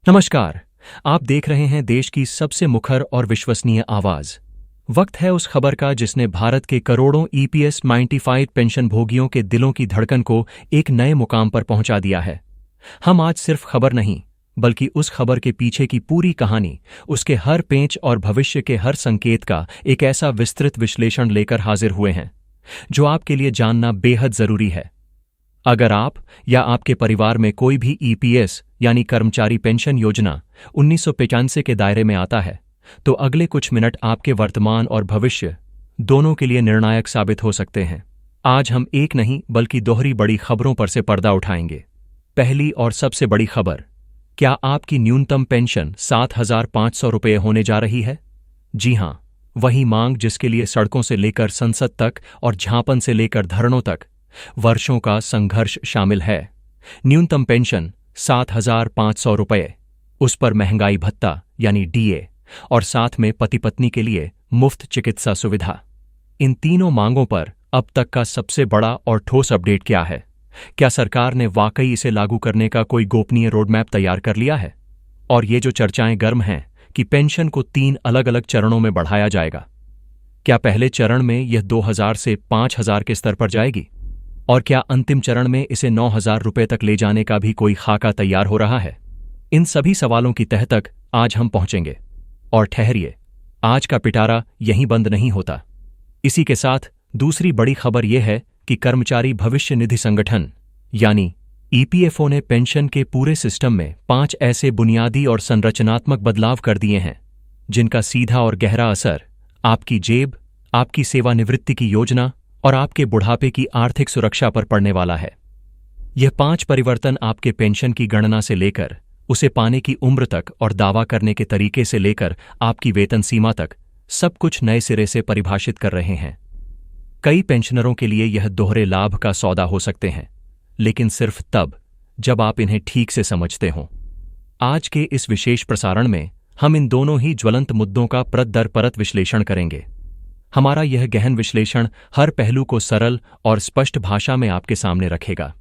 नमस्कार। आप देख रहे हैं देश की सबसे मुखर और विश्वसनीय आवाज। वक्त है उस खबर का जिसने भारत के करोड़ों ईपीएस 95 पेंशन भोगियों के दिलों की धड़कन को एक नए मुकाम पर पहुंचा दिया है। हम आज सिर्फ खबर नहीं, बल्कि उस खबर के पीछे की पूरी कहानी, उसके हर पेंच और भविष्य के हर संकेत का एक ऐसा विस्तृत विश्लेषण लेकर हाजिर हुए हैं जो आपके लिए जानना बेहद जरूरी है। अगर आप या आपके परिवार में कोई भी ईपीएस यानी कर्मचारी पेंशन योजना 1995 के दायरे में आता है, तो अगले कुछ मिनट आपके वर्तमान और भविष्य दोनों के लिए निर्णायक साबित हो सकते हैं। आज हम एक नहीं बल्कि दोहरी बड़ी खबरों पर से पर्दा उठाएंगे। पहली और सबसे बड़ी खबर, क्या आपकी न्यूनतम पेंशन 7,500 रुपये होने जा रही है? जी हां, वही मांग जिसके लिए सड़कों से लेकर संसद तक और झांपन से लेकर धरनों तक वर्षों का संघर्ष शामिल है। न्यूनतम पेंशन 7,500 रुपये, उस पर महंगाई भत्ता यानी डीए, और साथ में पति पत्नी के लिए मुफ्त चिकित्सा सुविधा। इन तीनों मांगों पर अब तक का सबसे बड़ा और ठोस अपडेट क्या है? क्या सरकार ने वाकई इसे लागू करने का कोई गोपनीय रोडमैप तैयार कर लिया है? और ये जो चर्चाएं गर्म हैं कि पेंशन को 3 अलग अलग चरणों में बढ़ाया जाएगा, क्या पहले चरण में यह 2,000 से 5,000 के स्तर पर जाएगी? और क्या अंतिम चरण में इसे 9,000 रुपये तक ले जाने का भी कोई खाका तैयार हो रहा है? इन सभी सवालों की तह तक आज हम पहुंचेंगे। और ठहरिए, आज का पिटारा यहीं बंद नहीं होता। इसी के साथ दूसरी बड़ी खबर यह है कि कर्मचारी भविष्य निधि संगठन यानी ईपीएफओ ने पेंशन के पूरे सिस्टम में 5 ऐसे बुनियादी और संरचनात्मक बदलाव कर दिए हैं जिनका सीधा और गहरा असर आपकी जेब, आपकी सेवानिवृत्ति की योजना और आपके बुढ़ापे की आर्थिक सुरक्षा पर पड़ने वाला है। यह 5 परिवर्तन आपके पेंशन की गणना से लेकर उसे पाने की उम्र तक और दावा करने के तरीके से लेकर आपकी वेतन सीमा तक सब कुछ नए सिरे से परिभाषित कर रहे हैं। कई पेंशनरों के लिए यह दोहरे लाभ का सौदा हो सकते हैं, लेकिन सिर्फ तब जब आप इन्हें ठीक से समझते हों। आज के इस विशेष प्रसारण में हम इन दोनों ही ज्वलंत मुद्दों का परत दर परत विश्लेषण करेंगे। हमारा यह गहन विश्लेषण हर पहलू को सरल और स्पष्ट भाषा में आपके सामने रखेगा।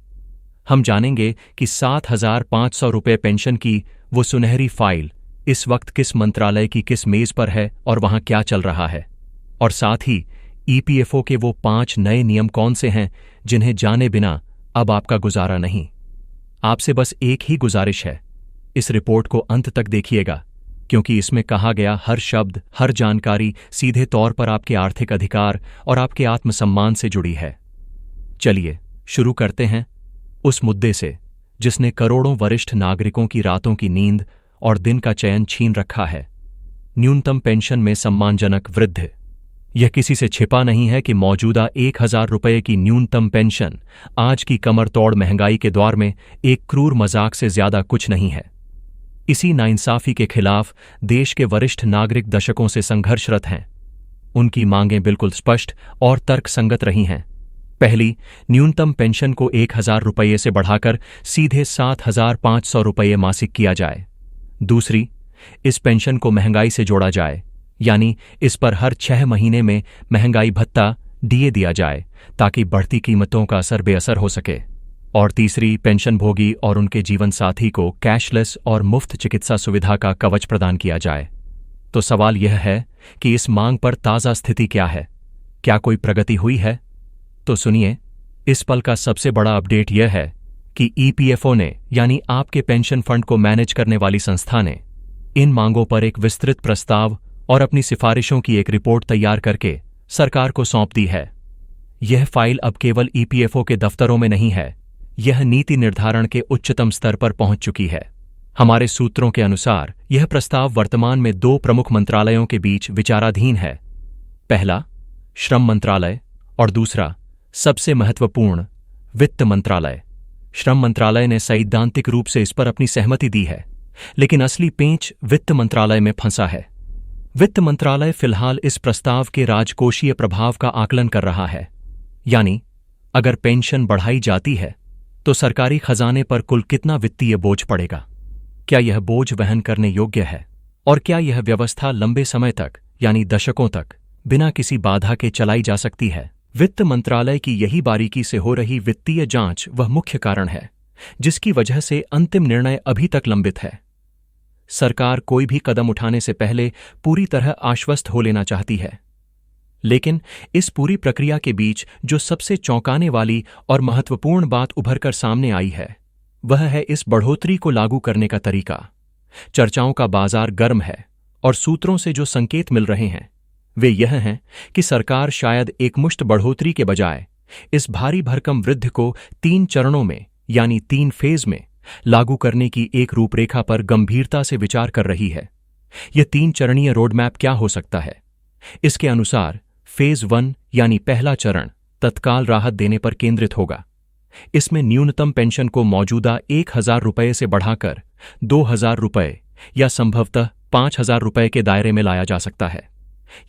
हम जानेंगे कि 7,500 रुपये पेंशन की वो सुनहरी फाइल इस वक्त किस मंत्रालय की किस मेज पर है और वहां क्या चल रहा है, और साथ ही ईपीएफओ के वो 5 नए नियम कौन से हैं जिन्हें जाने बिना अब आपका गुजारा नहीं। आपसे बस एक ही गुजारिश है, इस रिपोर्ट को अंत तक देखिएगा, क्योंकि इसमें कहा गया हर शब्द, हर जानकारी सीधे तौर पर आपके आर्थिक अधिकार और आपके आत्मसम्मान से जुड़ी है। चलिए शुरू करते हैं उस मुद्दे से जिसने करोड़ों वरिष्ठ नागरिकों की रातों की नींद और दिन का चयन छीन रखा है। न्यूनतम पेंशन में सम्मानजनक वृद्धि। यह किसी से छिपा नहीं है कि मौजूदा 1,000 रुपये की न्यूनतम पेंशन आज की कमर तोड़ महंगाई के दौर में एक क्रूर मजाक से ज्यादा कुछ नहीं है। इसी नाइंसाफी के खिलाफ देश के वरिष्ठ नागरिक दशकों से संघर्षरत हैं। उनकी मांगें बिल्कुल स्पष्ट और तर्कसंगत रही हैं। पहली, न्यूनतम पेंशन को 1,000 रुपये से बढ़ाकर सीधे 7,500 रुपये मासिक किया जाए। दूसरी, इस पेंशन को महंगाई से जोड़ा जाए, यानी इस पर हर 6 महीने में महंगाई भत्ता डीए दिया जाए ताकि बढ़ती कीमतों का असर बेअसर हो सके। और तीसरी, पेंशनभोगी और उनके जीवन साथी को कैशलेस और मुफ्त चिकित्सा सुविधा का कवच प्रदान किया जाए। तो सवाल यह है कि इस मांग पर ताज़ा स्थिति क्या है? क्या कोई प्रगति हुई है? तो सुनिए, इस पल का सबसे बड़ा अपडेट यह है कि ईपीएफओ ने, यानी आपके पेंशन फंड को मैनेज करने वाली संस्था ने, इन मांगों पर एक विस्तृत प्रस्ताव और अपनी सिफारिशों की एक रिपोर्ट तैयार करके सरकार को सौंप दी है। यह फाइल अब केवल ईपीएफओ के दफ्तरों में नहीं है, यह नीति निर्धारण के उच्चतम स्तर पर पहुंच चुकी है। हमारे सूत्रों के अनुसार यह प्रस्ताव वर्तमान में 2 प्रमुख मंत्रालयों के बीच विचाराधीन है। पहला, श्रम मंत्रालय, और दूसरा, सबसे महत्वपूर्ण, वित्त मंत्रालय। श्रम मंत्रालय ने सैद्धांतिक रूप से इस पर अपनी सहमति दी है, लेकिन असली पेंच वित्त मंत्रालय में फंसा है। वित्त मंत्रालय फिलहाल इस प्रस्ताव के राजकोषीय प्रभाव का आकलन कर रहा है, यानी अगर पेंशन बढ़ाई जाती है तो सरकारी खजाने पर कुल कितना वित्तीय बोझ पड़ेगा, क्या यह बोझ वहन करने योग्य है, और क्या यह व्यवस्था लंबे समय तक यानी दशकों तक बिना किसी बाधा के चलाई जा सकती है। वित्त मंत्रालय की यही बारीकी से हो रही वित्तीय जांच वह मुख्य कारण है जिसकी वजह से अंतिम निर्णय अभी तक लंबित है। सरकार कोई भी कदम उठाने से पहले पूरी तरह आश्वस्त हो लेना चाहती है। लेकिन इस पूरी प्रक्रिया के बीच जो सबसे चौंकाने वाली और महत्वपूर्ण बात उभरकर सामने आई है, वह है इस बढ़ोतरी को लागू करने का तरीका। चर्चाओं का बाजार गर्म है और सूत्रों से जो संकेत मिल रहे हैं वे यह हैं कि सरकार शायद एकमुश्त बढ़ोतरी के बजाय इस भारी भरकम वृद्धि को 3 चरणों में यानी 3 फेज में लागू करने की एक रूपरेखा पर गंभीरता से विचार कर रही है। यह 3 चरणीय रोडमैप क्या हो सकता है? इसके अनुसार फेज 1 यानी पहला चरण तत्काल राहत देने पर केंद्रित होगा। इसमें न्यूनतम पेंशन को मौजूदा 1,000 रुपये से बढ़ाकर 2,000 रुपये या संभवतः 5,000 रुपये के दायरे में लाया जा सकता है।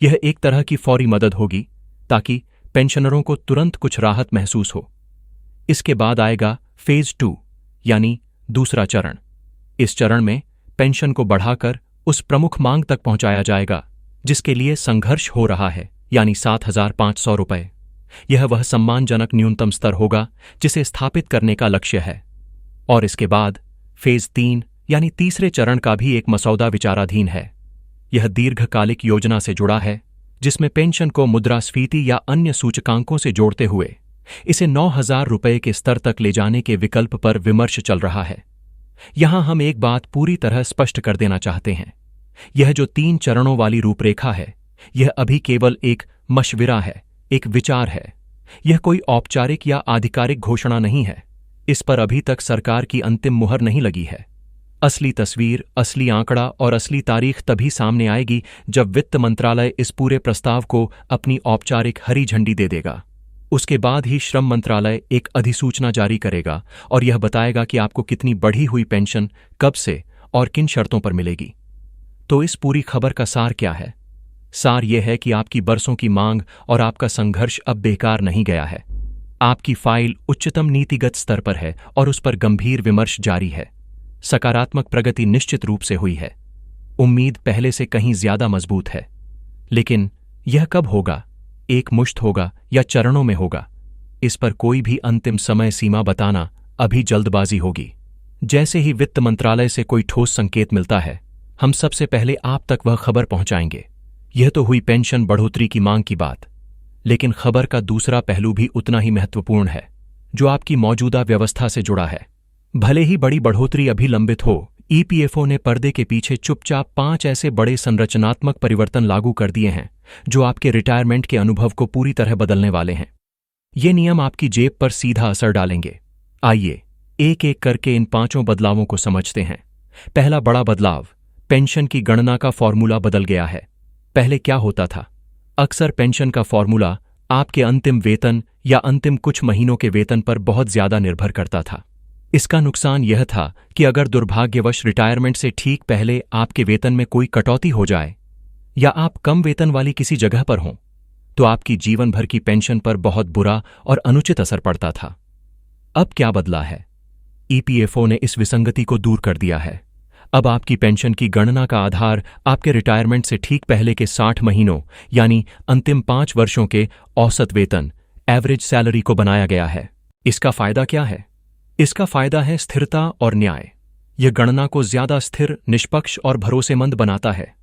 यह एक तरह की फौरी मदद होगी ताकि पेंशनरों को तुरंत कुछ राहत महसूस हो। इसके बाद आएगा फेज 2 यानी दूसरा चरण। इस चरण में पेंशन को बढ़ाकर उस प्रमुख मांग तक पहुंचाया जाएगा जिसके लिए संघर्ष हो रहा है, यानी 7,500 रुपये। यह वह सम्मानजनक न्यूनतम स्तर होगा जिसे स्थापित करने का लक्ष्य है। और इसके बाद फेज 3 यानी तीसरे चरण का भी एक मसौदा विचाराधीन है। यह दीर्घकालिक योजना से जुड़ा है जिसमें पेंशन को मुद्रास्फीति या अन्य सूचकांकों से जोड़ते हुए इसे 9,000 रुपये के स्तर तक ले जाने के विकल्प पर विमर्श चल रहा है। यहां हम एक बात पूरी तरह स्पष्ट कर देना चाहते हैं। यह जो 3 चरणों वाली रूपरेखा है, यह अभी केवल एक मशविरा है, एक विचार है। यह कोई औपचारिक या आधिकारिक घोषणा नहीं है। इस पर अभी तक सरकार की अंतिम मुहर नहीं लगी है। असली तस्वीर, असली आंकड़ा और असली तारीख तभी सामने आएगी जब वित्त मंत्रालय इस पूरे प्रस्ताव को अपनी औपचारिक हरी झंडी दे देगा। उसके बाद ही श्रम मंत्रालय एक अधिसूचना जारी करेगा और यह बताएगा कि आपको कितनी बढ़ी हुई पेंशन कब से और किन शर्तों पर मिलेगी। तो इस पूरी खबर का सार क्या है? सार यह है कि आपकी बरसों की मांग और आपका संघर्ष अब बेकार नहीं गया है। आपकी फाइल उच्चतम नीतिगत स्तर पर है और उस पर गंभीर विमर्श जारी है। सकारात्मक प्रगति निश्चित रूप से हुई है। उम्मीद पहले से कहीं ज्यादा मजबूत है। लेकिन यह कब होगा? एक मुश्त होगा या चरणों में होगा? इस पर कोई भी अंतिम समय सीमा बताना अभी जल्दबाजी होगी। जैसे ही वित्त मंत्रालय से कोई ठोस संकेत मिलता है, हम सबसे पहले आप तक वह खबर पहुंचाएंगे। यह तो हुई पेंशन बढ़ोतरी की मांग की बात, लेकिन खबर का दूसरा पहलू भी उतना ही महत्वपूर्ण है, जो आपकी मौजूदा व्यवस्था से जुड़ा है। भले ही बड़ी बढ़ोतरी अभी लंबित हो, ईपीएफओ ने पर्दे के पीछे चुपचाप 5 ऐसे बड़े संरचनात्मक परिवर्तन लागू कर दिए हैं जो आपके रिटायरमेंट के अनुभव को पूरी तरह बदलने वाले हैं। ये नियम आपकी जेब पर सीधा असर डालेंगे। आइए एक एक करके इन 5 बदलावों को समझते हैं। पहला बड़ा बदलाव, पेंशन की गणना का फॉर्मूला बदल गया है। पहले क्या होता था? अक्सर पेंशन का फॉर्मूला आपके अंतिम वेतन या अंतिम कुछ महीनों के वेतन पर बहुत ज्यादा निर्भर करता था। इसका नुकसान यह था कि अगर दुर्भाग्यवश रिटायरमेंट से ठीक पहले आपके वेतन में कोई कटौती हो जाए या आप कम वेतन वाली किसी जगह पर हों, तो आपकी जीवन भर की पेंशन पर बहुत बुरा और अनुचित असर पड़ता था। अब क्या बदला है? ईपीएफओ ने इस विसंगति को दूर कर दिया है। अब आपकी पेंशन की गणना का आधार आपके रिटायरमेंट से ठीक पहले के 60 महीनों यानी अंतिम 5 वर्षों के औसत वेतन, एवरेज सैलरी को बनाया गया है। इसका फायदा क्या है? इसका फायदा है स्थिरता और न्याय। यह गणना को ज्यादा स्थिर, निष्पक्ष और भरोसेमंद बनाता है।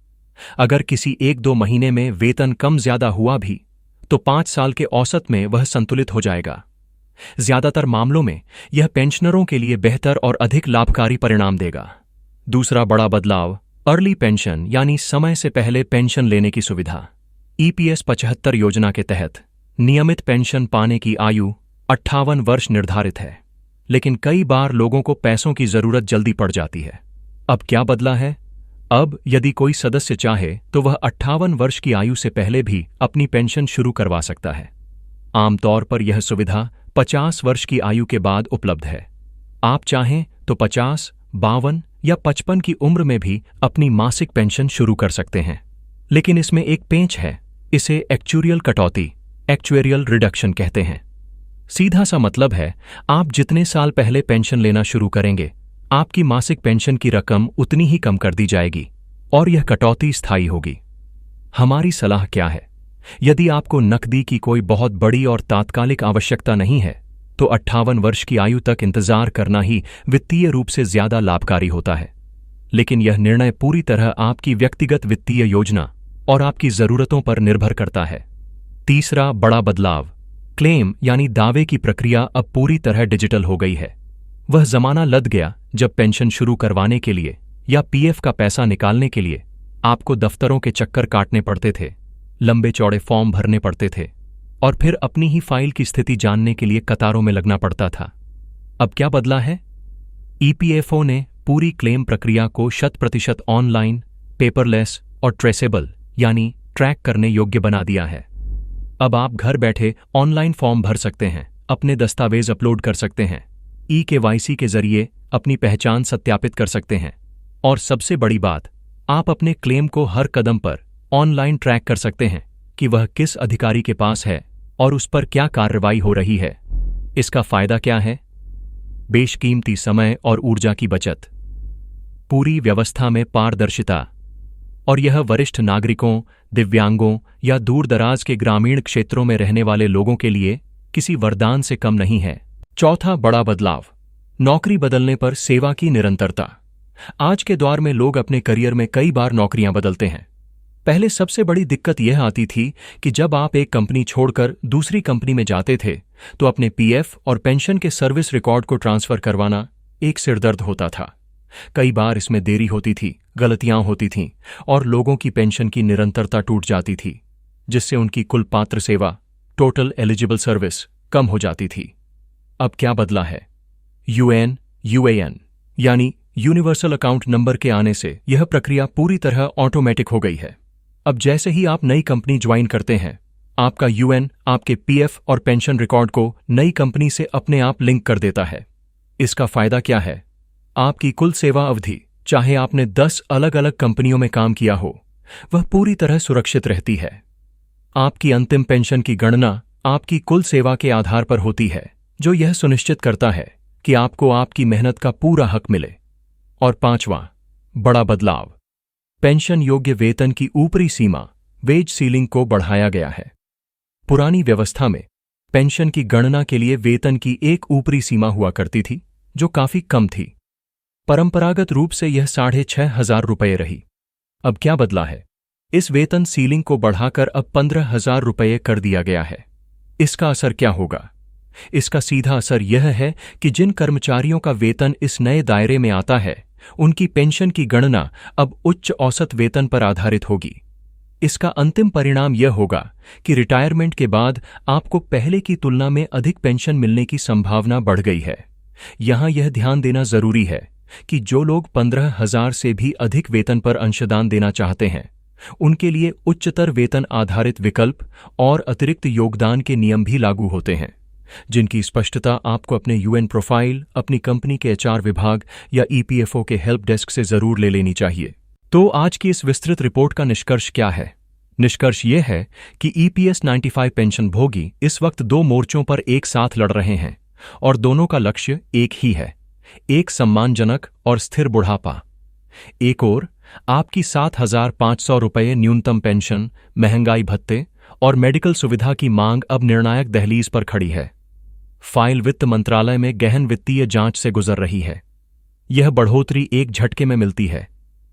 अगर किसी 1-2 महीने में वेतन कम ज्यादा हुआ भी, तो 5 साल के औसत में वह संतुलित हो जाएगा। ज्यादातर मामलों में यह पेंशनरों के लिए बेहतर और अधिक लाभकारी परिणाम देगा। दूसरा बड़ा बदलाव, अर्ली पेंशन यानी समय से पहले पेंशन लेने की सुविधा। ईपीएस 75 योजना के तहत नियमित पेंशन पाने की आयु 58 वर्ष निर्धारित है, लेकिन कई बार लोगों को पैसों की जरूरत जल्दी पड़ जाती है। अब क्या बदला है? अब यदि कोई सदस्य चाहे तो वह 58 वर्ष की आयु से पहले भी अपनी पेंशन शुरू करवा सकता है। आमतौर पर यह सुविधा 50 वर्ष की आयु के बाद उपलब्ध है। आप चाहें तो 50, 52 या 55 की उम्र में भी अपनी मासिक पेंशन शुरू कर सकते हैं। लेकिन इसमें एक पेंच है। इसे एक्चुरियल कटौती, एक्चुएरियल रिडक्शन कहते हैं। सीधा सा मतलब है, आप जितने साल पहले पेंशन लेना शुरू करेंगे, आपकी मासिक पेंशन की रकम उतनी ही कम कर दी जाएगी और यह कटौती स्थायी होगी। हमारी सलाह क्या है? यदि आपको नकदी की कोई बहुत बड़ी और तात्कालिक आवश्यकता नहीं है, तो 58 वर्ष की आयु तक इंतजार करना ही वित्तीय रूप से ज्यादा लाभकारी होता है। लेकिन यह निर्णय पूरी तरह आपकी व्यक्तिगत वित्तीय योजना और आपकी जरूरतों पर निर्भर करता है। तीसरा बड़ा बदलाव, क्लेम यानी दावे की प्रक्रिया अब पूरी तरह डिजिटल हो गई है। वह जमाना लद गया जब पेंशन शुरू करवाने के लिए या पीएफ का पैसा निकालने के लिए आपको दफ्तरों के चक्कर काटने पड़ते थे, लंबे चौड़े फॉर्म भरने पड़ते थे और फिर अपनी ही फाइल की स्थिति जानने के लिए कतारों में लगना पड़ता था। अब क्या बदला है? ईपीएफओ ने पूरी क्लेम प्रक्रिया को 100% ऑनलाइन, पेपरलेस और ट्रेसेबल यानी ट्रैक करने योग्य बना दिया है। अब आप घर बैठे ऑनलाइन फॉर्म भर सकते हैं, अपने दस्तावेज अपलोड कर सकते हैं, ई-केवाईसी के जरिए अपनी पहचान सत्यापित कर सकते हैं और सबसे बड़ी बात, आप अपने क्लेम को हर कदम पर ऑनलाइन ट्रैक कर सकते हैं कि वह किस अधिकारी के पास है और उस पर क्या कार्रवाई हो रही है। इसका फायदा क्या है? बेशकीमती समय और ऊर्जा की बचत, पूरी व्यवस्था में पारदर्शिता, और यह वरिष्ठ नागरिकों, दिव्यांगों या दूरदराज के ग्रामीण क्षेत्रों में रहने वाले लोगों के लिए किसी वरदान से कम नहीं है। चौथा बड़ा बदलाव, नौकरी बदलने पर सेवा की निरंतरता। आज के दौर में लोग अपने करियर में कई बार नौकरियां बदलते हैं। पहले सबसे बड़ी दिक्कत यह आती थी कि जब आप एक कंपनी छोड़कर दूसरी कंपनी में जाते थे तो अपने पीएफ और पेंशन के सर्विस रिकॉर्ड को ट्रांसफर करवाना एक सिरदर्द होता था। कई बार इसमें देरी होती थी, गलतियां होती थीं और लोगों की पेंशन की निरंतरता टूट जाती थी, जिससे उनकी कुल पात्र सेवा, टोटल एलिजिबल सर्विस, कम हो जाती थी। अब क्या बदला है? यूएएन यानी यूनिवर्सल अकाउंट नंबर के आने से यह प्रक्रिया पूरी तरह ऑटोमेटिक हो गई है। अब जैसे ही आप नई कंपनी ज्वाइन करते हैं, आपका यूएन आपके पीएफ और पेंशन रिकॉर्ड को नई कंपनी से अपने आप लिंक कर देता है। इसका फायदा क्या है? आपकी कुल सेवा अवधि, चाहे आपने 10 अलग अलग कंपनियों में काम किया हो, वह पूरी तरह सुरक्षित रहती है। आपकी अंतिम पेंशन की गणना आपकी कुल सेवा के आधार पर होती है, जो यह सुनिश्चित करता है कि आपको आपकी मेहनत का पूरा हक मिले। और पांचवां बड़ा बदलाव, पेंशन योग्य वेतन की ऊपरी सीमा, वेज सीलिंग को बढ़ाया गया है। पुरानी व्यवस्था में पेंशन की गणना के लिए वेतन की एक ऊपरी सीमा हुआ करती थी, जो काफी कम थी। परंपरागत रूप से यह 6,500 रुपये रही। अब क्या बदला है? इस वेतन सीलिंग को बढ़ाकर अब 15,000 रुपये कर दिया गया है। इसका असर क्या होगा? इसका सीधा असर यह है कि जिन कर्मचारियों का वेतन इस नए दायरे में आता है, उनकी पेंशन की गणना अब उच्च औसत वेतन पर आधारित होगी। इसका अंतिम परिणाम यह होगा कि रिटायरमेंट के बाद आपको पहले की तुलना में अधिक पेंशन मिलने की संभावना बढ़ गई है। यहां यह ध्यान देना जरूरी है कि जो लोग 15,000 से भी अधिक वेतन पर अंशदान देना चाहते हैं, उनके लिए उच्चतर वेतन आधारित विकल्प और अतिरिक्त योगदान के नियम भी लागू होते हैं, जिनकी स्पष्टता आपको अपने यूएन प्रोफाइल, अपनी कंपनी के एचआर विभाग या ईपीएफओ के हेल्प डेस्क से जरूर ले लेनी चाहिए। तो आज की इस विस्तृत रिपोर्ट का निष्कर्ष क्या है? निष्कर्ष यह है कि ईपीएस 95 पेंशन भोगी इस वक्त 2 मोर्चों पर एक साथ लड़ रहे हैं और दोनों का लक्ष्य एक ही है, एक सम्मानजनक और स्थिर बुढ़ापा। एक ओर आपकी 7,500 रुपये न्यूनतम पेंशन, महंगाई भत्ते और मेडिकल सुविधा की मांग अब निर्णायक दहलीज पर खड़ी है। फाइल वित्त मंत्रालय में गहन वित्तीय जांच से गुजर रही है। यह बढ़ोतरी एक झटके में मिलती है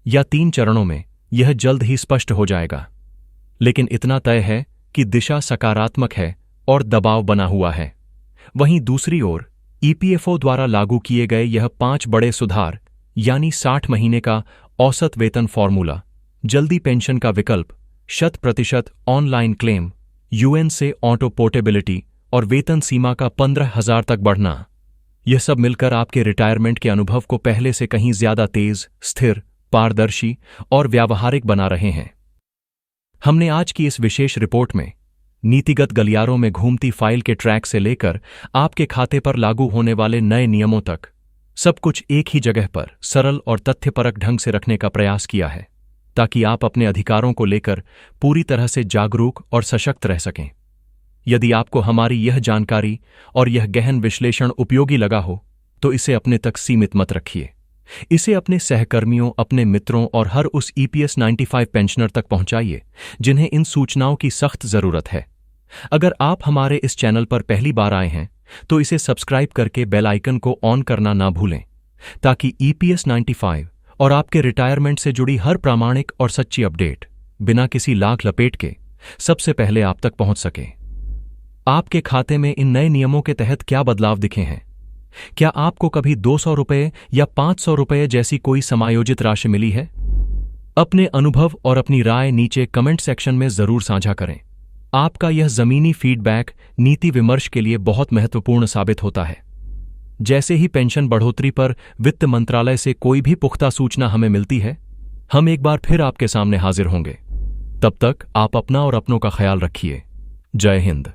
या 3 चरणों में, यह जल्द ही स्पष्ट हो जाएगा। लेकिन इतना तय है कि दिशा सकारात्मक है और दबाव बना हुआ है। वहीं दूसरी ओर ईपीएफओ द्वारा लागू किए गए यह 5 बड़े सुधार, यानी 60 महीने का औसत वेतन फॉर्मूला, जल्दी पेंशन का विकल्प, 100% ऑनलाइन क्लेम, यूएन से ऑटो पोर्टेबिलिटी और वेतन सीमा का 15,000 तक बढ़ना, यह सब मिलकर आपके रिटायरमेंट के अनुभव को पहले से कहीं ज्यादा तेज, स्थिर, पारदर्शी और व्यावहारिक बना रहे हैं। हमने आज की इस विशेष रिपोर्ट में नीतिगत गलियारों में घूमती फाइल के ट्रैक से लेकर आपके खाते पर लागू होने वाले नए नियमों तक सब कुछ एक ही जगह पर सरल और तथ्यपरक ढंग से रखने का प्रयास किया है, ताकि आप अपने अधिकारों को लेकर पूरी तरह से जागरूक और सशक्त रह सकें। यदि आपको हमारी यह जानकारी और यह गहन विश्लेषण उपयोगी लगा हो, तो इसे अपने तक सीमित मत रखिए। इसे अपने सहकर्मियों, अपने मित्रों और हर उस ईपीएस 95 पेंशनर तक पहुंचाइए जिन्हें इन सूचनाओं की सख्त जरूरत है। अगर आप हमारे इस चैनल पर पहली बार आए हैं, तो इसे सब्सक्राइब करके बेल आइकन को ऑन करना ना भूलें, ताकि ईपीएस 95 और आपके रिटायरमेंट से जुड़ी हर प्रामाणिक और सच्ची अपडेट बिना किसी लाख लपेट के सबसे पहले आप तक पहुंच सके। आपके खाते में इन नए नियमों के तहत क्या बदलाव दिखे हैं? क्या आपको कभी 200 रुपये या 500 रुपये जैसी कोई समायोजित राशि मिली है? अपने अनुभव और अपनी राय नीचे कमेंट सेक्शन में जरूर साझा करें। आपका यह जमीनी फीडबैक नीति विमर्श के लिए बहुत महत्वपूर्ण साबित होता है। जैसे ही पेंशन बढ़ोतरी पर वित्त मंत्रालय से कोई भी पुख्ता सूचना हमें मिलती है, हम एक बार फिर आपके सामने हाजिर होंगे। तब तक आप अपना और अपनों का ख्याल रखिए। जय हिंद।